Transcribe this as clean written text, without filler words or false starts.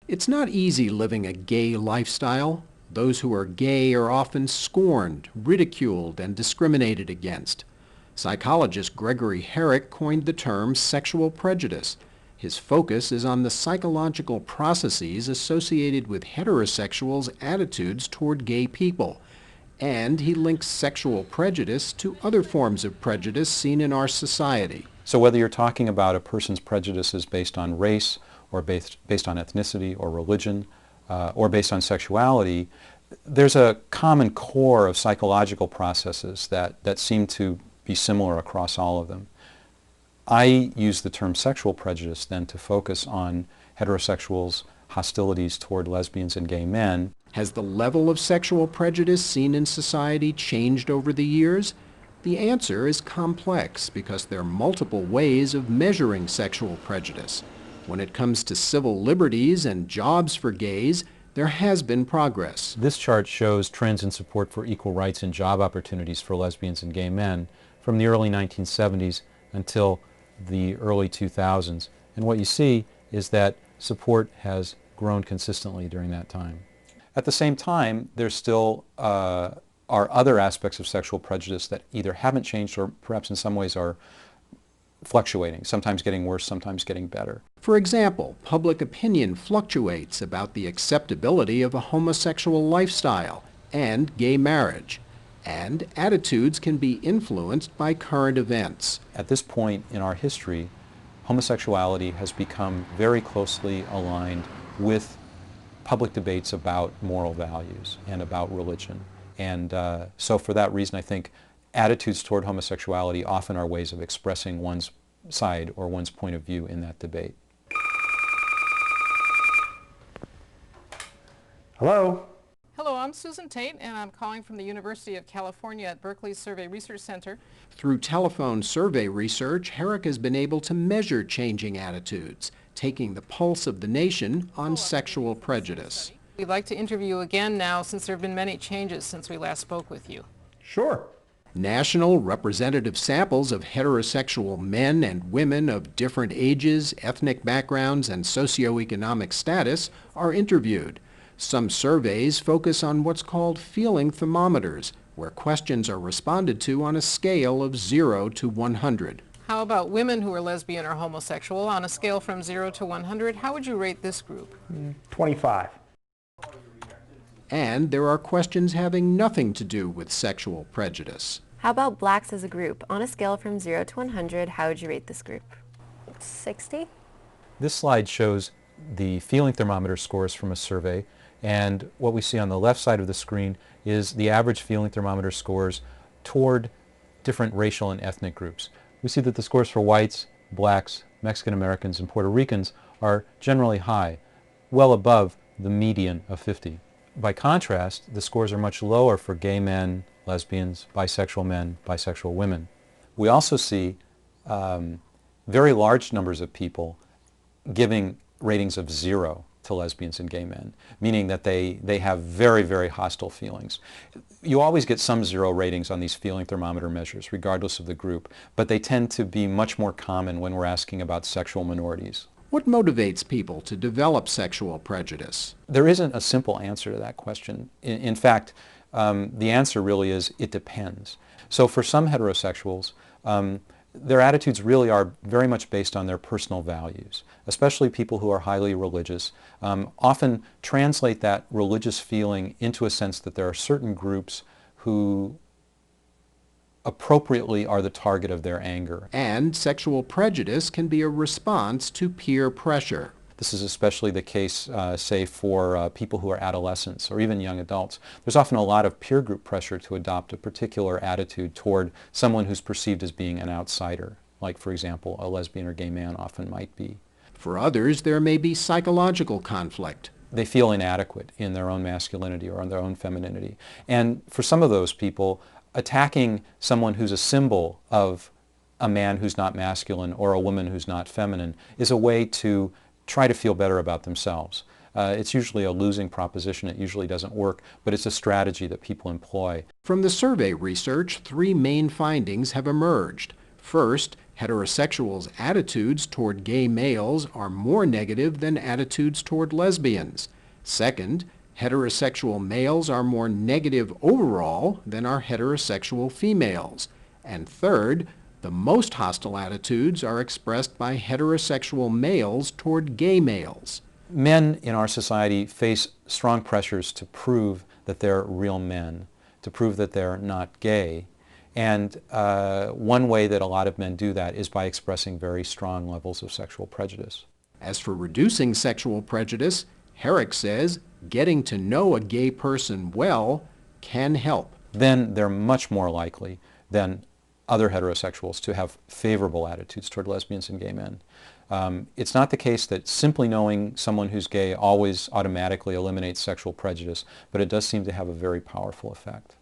It's not easy living a gay lifestyle. Those who are gay are often scorned, ridiculed, and discriminated against. Psychologist Gregory Herek coined the term sexual prejudice. His focus is on the psychological processes associated with heterosexuals' attitudes toward gay people. And he links sexual prejudice to other forms of prejudice seen in our society. So whether you're talking about a person's prejudices based on race, or based on ethnicity or religion, or based on sexuality, there's a common core of psychological processes that seem to be similar across all of them. I use the term sexual prejudice then to focus on heterosexuals' hostilities toward lesbians and gay men. Has the level of sexual prejudice seen in society changed over the years? The answer is complex because there are multiple ways of measuring sexual prejudice. When it comes to civil liberties and jobs for gays, there has been progress. This chart shows trends in support for equal rights and job opportunities for lesbians and gay men from the early 1970s until the early 2000s. And what you see is that support has grown consistently during that time. At the same time, there still are other aspects of sexual prejudice that either haven't changed or perhaps in some ways are fluctuating, sometimes getting worse, sometimes getting better. For example, public opinion fluctuates about the acceptability of a homosexual lifestyle and gay marriage, and attitudes can be influenced by current events. At this point in our history, homosexuality has become very closely aligned with public debates about moral values and about religion. And so for that reason, I think attitudes toward homosexuality often are ways of expressing one's side or one's point of view in that debate. Hello? Hello, I'm Susan Tate, and I'm calling from the University of California at Berkeley's Survey Research Center. Through telephone survey research, Herek has been able to measure changing attitudes, taking the pulse of the nation on sexual prejudice. We'd like to interview you again now since there have been many changes since we last spoke with you. Sure. National representative samples of heterosexual men and women of different ages, ethnic backgrounds, and socioeconomic status are interviewed. Some surveys focus on what's called feeling thermometers, where questions are responded to on a scale of 0 to 100. How about women who are lesbian or homosexual? On a scale from 0 to 100, how would you rate this group? 25. And there are questions having nothing to do with sexual prejudice. How about blacks as a group? On a scale from 0 to 100, how would you rate this group? 60? This slide shows the feeling thermometer scores from a survey, and what we see on the left side of the screen is the average feeling thermometer scores toward different racial and ethnic groups. We see that the scores for whites, blacks, Mexican Americans, and Puerto Ricans are generally high, well above the median of 50. By contrast, the scores are much lower for gay men, lesbians, bisexual women. We also see very large numbers of people giving ratings of 0 to lesbians and gay men, meaning that they have very, very hostile feelings. You always get some 0 ratings on these feeling thermometer measures, regardless of the group, but they tend to be much more common when we're asking about sexual minorities. What motivates people to develop sexual prejudice? There isn't a simple answer to that question. In fact, the answer really is it depends. So for some heterosexuals, their attitudes really are very much based on their personal values, especially people who are highly religious, often translate that religious feeling into a sense that there are certain groups who appropriately are the target of their anger. And sexual prejudice can be a response to peer pressure. This is especially the case, say, for people who are adolescents or even young adults. There's often a lot of peer group pressure to adopt a particular attitude toward someone who's perceived as being an outsider, like, for example, a lesbian or gay man often might be. For others, there may be psychological conflict. They feel inadequate in their own masculinity or in their own femininity. And for some of those people, attacking someone who's a symbol of a man who's not masculine or a woman who's not feminine is a way to try to feel better about themselves. It's usually a losing proposition. It usually doesn't work, but it's a strategy that people employ. From the survey research, 3 main findings have emerged. First, Heterosexuals' attitudes toward gay males are more negative than attitudes toward lesbians. Second, heterosexual males are more negative overall than are heterosexual females. And third, the most hostile attitudes are expressed by heterosexual males toward gay males. Men in our society face strong pressures to prove that they're real men, to prove that they're not gay. And one way that a lot of men do that is by expressing very strong levels of sexual prejudice. As for reducing sexual prejudice, Herek says getting to know a gay person well can help. Then they're much more likely than other heterosexuals to have favorable attitudes toward lesbians and gay men. It's not the case that simply knowing someone who's gay always automatically eliminates sexual prejudice, but it does seem to have a very powerful effect.